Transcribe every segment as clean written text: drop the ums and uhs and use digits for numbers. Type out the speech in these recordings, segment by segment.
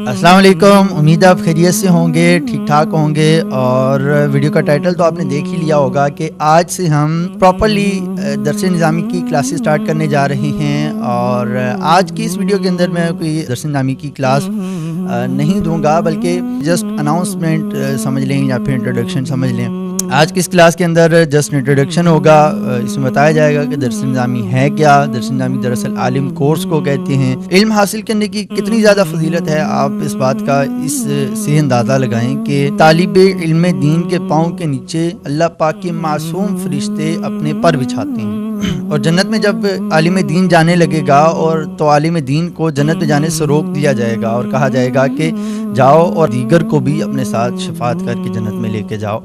السلام علیکم، امید آپ خیریت سے ہوں گے، ٹھیک ٹھاک ہوں گے. اور ویڈیو کا ٹائٹل تو آپ نے دیکھ ہی لیا ہوگا کہ آج سے ہم پراپرلی درس نظامی کی کلاسز سٹارٹ کرنے جا رہے ہیں. اور آج کی اس ویڈیو کے اندر میں کوئی درس نظامی کی کلاس نہیں دوں گا، بلکہ جسٹ اناؤنسمنٹ سمجھ لیں یا پھر انٹروڈکشن سمجھ لیں. آج کی اس کلاس کے اندر جسٹ انٹروڈکشن ہوگا. اس میں بتایا جائے گا کہ درس نظامی ہے کیا. درس نظامی دراصل عالم کورس کو کہتے ہیں. علم حاصل کرنے کی کتنی زیادہ فضیلت ہے، آپ اس بات کا اس سے اندازہ لگائیں کہ طالب علم دین کے پاؤں کے نیچے اللہ پاک کے معصوم فرشتے اپنے پر بچھاتے ہیں. اور جنت میں جب عالم دین جانے لگے گا اور تو عالم دین کو جنت میں جانے سے روک دیا جائے گا اور کہا جائے گا کہ جاؤ اور دیگر کو بھی اپنے ساتھ شفاعت کر کے جنت میں لے کے جاؤ.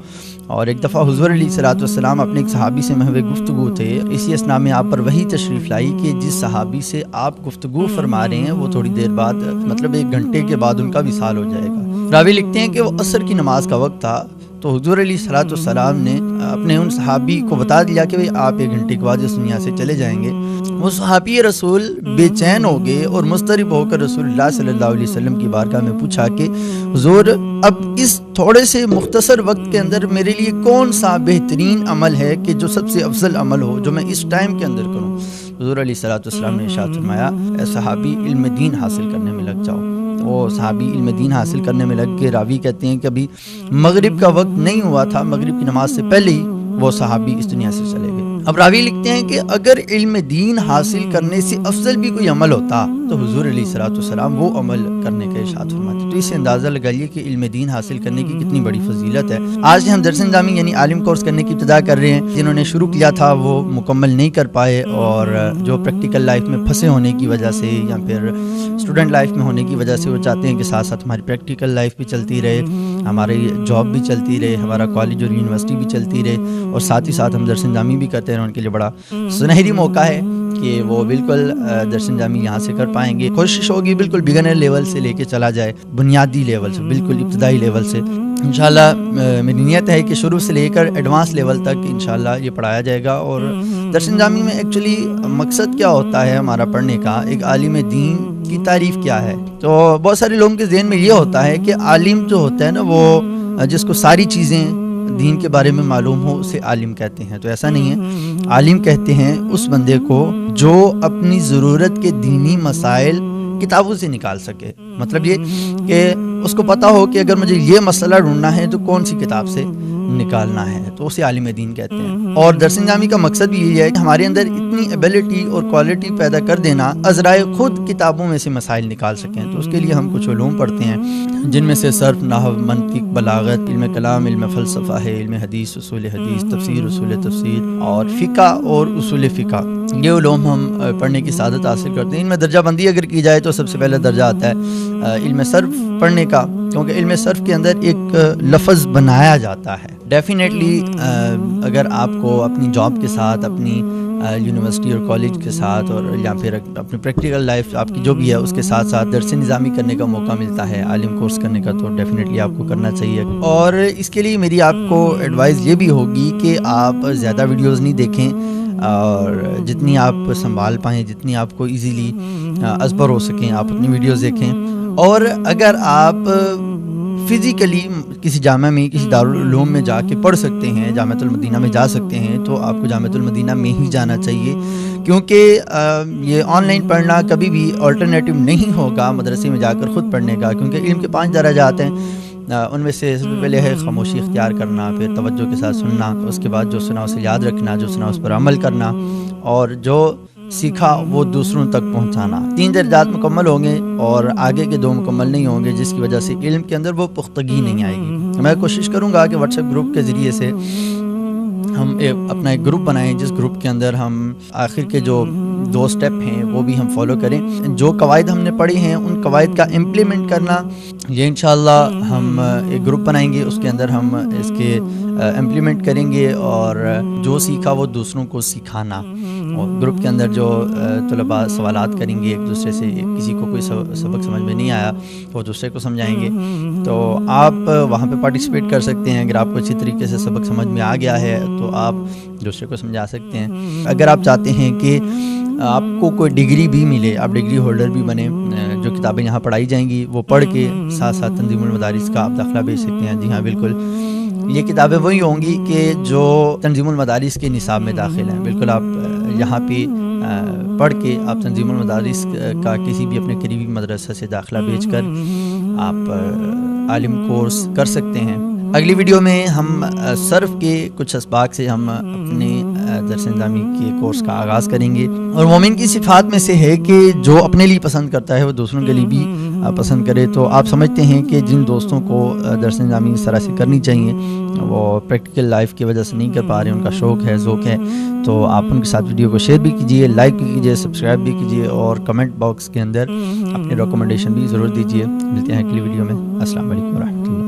اور ایک دفعہ حضور علیہ الصلوۃ والسلام اپنے ایک صحابی سے محو گفتگو تھے. اسی اسنا میں آپ پر وہی تشریف لائی کہ جس صحابی سے آپ گفتگو فرما رہے ہیں وہ تھوڑی دیر بعد، مطلب 1 گھنٹے کے بعد ان کا وصال ہو جائے گا. راوی لکھتے ہیں کہ وہ عصر کی نماز کا وقت تھا، تو حضور علیہ الصلوۃ والسلام نے اپنے ان صحابی کو بتا دیا کہ آپ 1 گھنٹے کے بعد اس دنیا سے چلے جائیں گے. وہ صحابی رسول بے چین ہو گئے اور مضطرب ہو کر رسول اللہ صلی اللہ علیہ وسلم کی بارگاہ میں پوچھا کہ حضور، اب اس تھوڑے سے مختصر وقت کے اندر میرے لیے کون سا بہترین عمل ہے کہ جو سب سے افضل عمل ہو، جو میں اس ٹائم کے اندر کروں. حضور علیہ الصلوۃ والسلام نے ارشاد فرمایا، اے صحابی، علم دین حاصل کرنے میں لگ جاؤ. وہ صحابی علم دین حاصل کرنے میں لگ کے، راوی کہتے ہیں کہ ابھی مغرب کا وقت نہیں ہوا تھا، مغرب کی نماز سے پہلے ہی وہ صحابی اس دنیا سے چلے گئے. اب راوی لکھتے ہیں کہ اگر علم دین حاصل کرنے سے افضل بھی کوئی عمل ہوتا تو حضور علیہ الصلوۃ والسلام وہ عمل کرنے کا ارشاد فرماتے. تو اس سے اندازہ لگائیے کہ علم دین حاصل کرنے کی کتنی بڑی فضیلت ہے. آج ہم درس نظامی یعنی عالم کورس کرنے کی ابتدا کر رہے ہیں. جنہوں نے شروع کیا تھا وہ مکمل نہیں کر پائے، اور جو پریکٹیکل لائف میں پھنسے ہونے کی وجہ سے یا پھر اسٹوڈنٹ لائف میں ہونے کی وجہ سے وہ چاہتے ہیں کہ ساتھ ساتھ ہماری پریکٹیکل لائف بھی چلتی رہے، ہماری جاب بھی چلتی رہے، ہمارا کالج اور یونیورسٹی بھی چلتی رہے، اور ساتھ ہی ساتھ ہم درس نظامی بھی کرتے رہیں. ان کے لیے بڑا سنہری موقع ہے کہ وہ بالکل درس نظامی یہاں سے کر پائیں گے. کوشش ہوگی بالکل بگنر لیول سے لے کے چلا جائے، بنیادی لیول سے، بالکل ابتدائی لیول سے. انشاءاللہ میری نیت ہے کہ شروع سے لے کر ایڈوانس لیول تک انشاءاللہ یہ پڑھایا جائے گا. اور درس نظامی میں ایکچولی مقصد کیا ہوتا ہے ہمارا پڑھنے کا، ایک عالم دین کی تعریف کیا ہے. تو بہت سارے لوگوں کے ذہن میں یہ ہوتا ہے کہ عالم جو ہوتا ہے نا، وہ جس کو ساری چیزیں دین کے بارے میں معلوم ہو اسے عالم کہتے ہیں. تو ایسا نہیں ہے. عالم کہتے ہیں اس بندے کو جو اپنی ضرورت کے دینی مسائل کتابوں سے نکال سکے. مطلب یہ کہ اس کو پتا ہو کہ اگر مجھے یہ مسئلہ ڈھونڈنا ہے تو کون سی کتاب سے نکالنا ہے، تو اسے عالم دین کہتے ہیں. اور درس نظامی کا مقصد بھی یہی ہے کہ ہمارے اندر اتنی ایبیلٹی اور کوالٹی پیدا کر دینا ازرائے خود کتابوں میں سے مسائل نکال سکیں. تو اس کے لیے ہم کچھ علوم پڑھتے ہیں جن میں سے صرف، نحو، منطق، بلاغت، علم کلام، علم فلسفہ ہے، علم حدیث، اصول حدیث، تفسیر، اصول تفسیر، اور فقہ اور اصول فقہ. یہ علوم ہم پڑھنے کی سعادت حاصل کرتے ہیں. ان میں درجہ بندی اگر کی جائے تو سب سے پہلا درجہ آتا ہے علم صرف پڑھنے کا، کیونکہ علم صرف کے اندر ایک لفظ بنایا جاتا ہے. ڈیفینیٹلی اگر آپ کو اپنی جاب کے ساتھ، اپنی یونیورسٹی اور کالج کے ساتھ، اور یا پھر اپنی پریکٹیکل لائف آپ کی جو بھی ہے اس کے ساتھ ساتھ درس نظامی کرنے کا موقع ملتا ہے، عالم کورس کرنے کا، تو ڈیفینیٹلی آپ کو کرنا چاہیے. اور اس کے لیے میری آپ کو ایڈوائز یہ بھی ہوگی کہ آپ زیادہ ویڈیوز نہیں دیکھیں، اور جتنی آپ سنبھال پائیں، جتنی آپ کو ایزیلی ازبر ہو سکیں، آپ اپنی ویڈیوز دیکھیں. اور اگر آپ فزیکلی کسی جامعہ میں، کسی دارالعلوم میں جا کے پڑھ سکتے ہیں، جامعۃ المدینہ میں جا سکتے ہیں، تو آپ کو جامعۃ المدینہ میں ہی جانا چاہیے. کیونکہ یہ آن لائن پڑھنا کبھی بھی آلٹرنیٹیو نہیں ہوگا مدرسے میں جا کر خود پڑھنے کا. کیونکہ علم کے 5 درجات ہیں، ان میں سے سب سے پہلے ہے خاموشی اختیار کرنا، پھر توجہ کے ساتھ سننا، اس کے بعد جو سنا اسے یاد رکھنا، جو سنا اس پر عمل کرنا، اور جو سیکھا وہ دوسروں تک پہنچانا. 3 درجات مکمل ہوں گے اور آگے کے 2 مکمل نہیں ہوں گے، جس کی وجہ سے علم کے اندر وہ پختگی نہیں آئے گی. میں کوشش کروں گا کہ واٹس ایپ گروپ کے ذریعے سے ہم اپنا ایک گروپ بنائیں، جس گروپ کے اندر ہم آخر کے جو 2 سٹیپ ہیں وہ بھی ہم فالو کریں. جو قواعد ہم نے پڑھی ہیں ان قواعد کا امپلیمنٹ کرنا، یہ انشاءاللہ ہم ایک گروپ بنائیں گے، اس کے اندر ہم اس کے امپلیمنٹ کریں گے، اور جو سیکھا وہ دوسروں کو سکھانا. اور گروپ کے اندر جو طلباء سوالات کریں گے ایک دوسرے سے، کسی کو کوئی سبق سمجھ میں نہیں آیا وہ دوسرے کو سمجھائیں گے، تو آپ وہاں پہ پارٹیسپیٹ کر سکتے ہیں. اگر آپ کو اچھی طریقے سے سبق سمجھ میں آ گیا ہے تو آپ دوسرے کو سمجھا سکتے ہیں. اگر آپ چاہتے ہیں کہ آپ کو کوئی ڈگری بھی ملے، آپ ڈگری ہولڈر بھی بنے، جو کتابیں یہاں پڑھائی جائیں گی وہ پڑھ کے ساتھ ساتھ تنظیم المدارس کا آپ داخلہ بھیج سکتے ہیں. جی ہاں بالکل, یہ کتابیں وہی ہوں گی کہ جو تنظیم المدارس کے نصاب میں داخل ہیں. بالکل آپ یہاں پہ پڑھ کے آپ تنظیم المدارس کا کسی بھی اپنے قریبی مدرسہ سے داخلہ بھیج کر آپ عالم کورس کر سکتے ہیں. اگلی ویڈیو میں ہم صرف کے کچھ اسباق سے ہم اپنے درس نظامی کے کورس کا آغاز کریں گے. اور مومن کی صفات میں سے ہے کہ جو اپنے لیے پسند کرتا ہے وہ دوسروں کے لیے بھی پسند کرے. تو آپ سمجھتے ہیں کہ جن دوستوں کو درس نظامی اس طرح سے کرنی چاہیے وہ پریکٹیکل لائف کی وجہ سے نہیں کر پا رہے, ان کا شوق ہے, ذوق ہے, تو آپ ان کے ساتھ ویڈیو کو شیئر بھی کیجیے, لائک بھی کیجیے, سبسکرائب بھی کیجیے اور کمنٹ باکس کے اندر اپنی ریکمنڈیشن بھی ضرور دیجیے. ملتے ہیں اگلی ویڈیو میں. السلام علیکم ورحمۃ اللہ.